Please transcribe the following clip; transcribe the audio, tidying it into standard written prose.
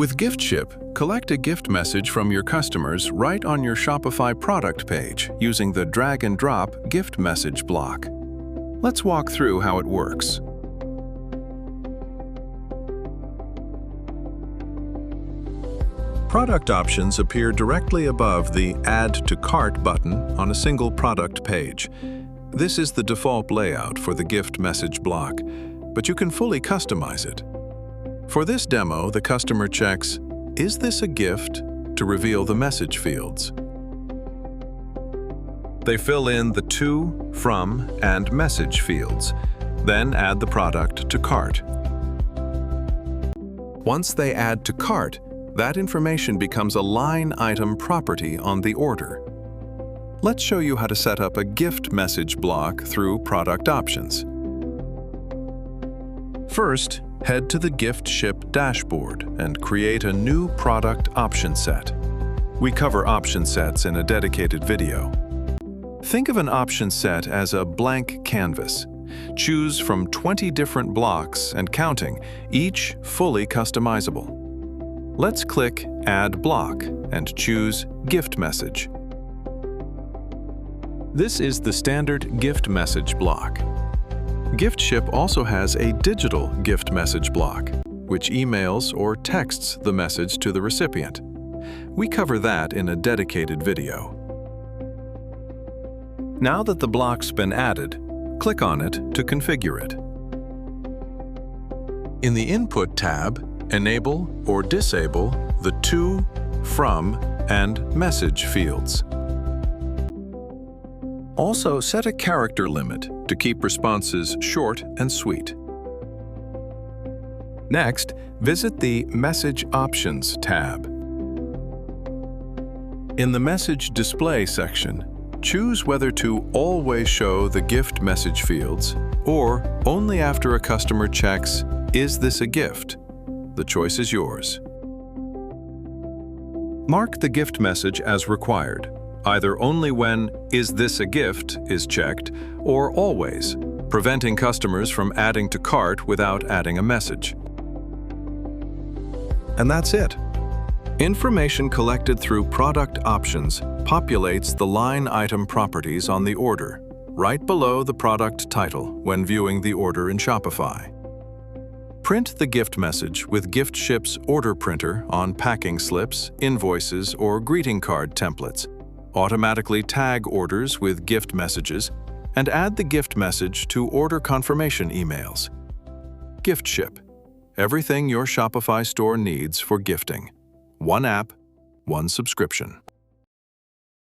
With Giftship, collect a gift message from your customers right on your Shopify product page using the drag-and-drop gift message block. Let's walk through how it works. Product options appear directly above the Add to Cart button on a single product page. This is the default layout for the gift message block, but you can fully customize it. For this demo, the customer checks, "Is this a gift?" to reveal the message fields. They fill in the to, from, and message fields, then add the product to cart. Once they add to cart, that information becomes a line item property on the order. Let's show you how to set up a gift message block through Product Options. First, head to the Giftship dashboard and create a new product option set. We cover option sets in a dedicated video. Think of an option set as a blank canvas. Choose from 20 different blocks and counting, each fully customizable. Let's click Add Block and choose Gift Message. This is the standard gift message block. Giftship also has a digital gift message block, which emails or texts the message to the recipient. We cover that in a dedicated video. Now that the block's been added, click on it to configure it. In the Input tab, enable or disable the to, from, and message fields. Also, set a character limit to keep responses short and sweet. Next, visit the Message Options tab. In the Message Display section, choose whether to always show the gift message fields or only after a customer checks, "Is this a gift?" The choice is yours. Mark the gift message as required, either only when "Is this a gift?" is checked, or always, preventing customers from adding to cart without adding a message. And that's it. Information collected through Product Options populates the line item properties on the order, right below the product title when viewing the order in Shopify. Print the gift message with Giftship's order printer on packing slips, invoices, or greeting card templates. Automatically tag orders with gift messages, and add the gift message to order confirmation emails. Giftship. Everything your Shopify store needs for gifting. One app, one subscription.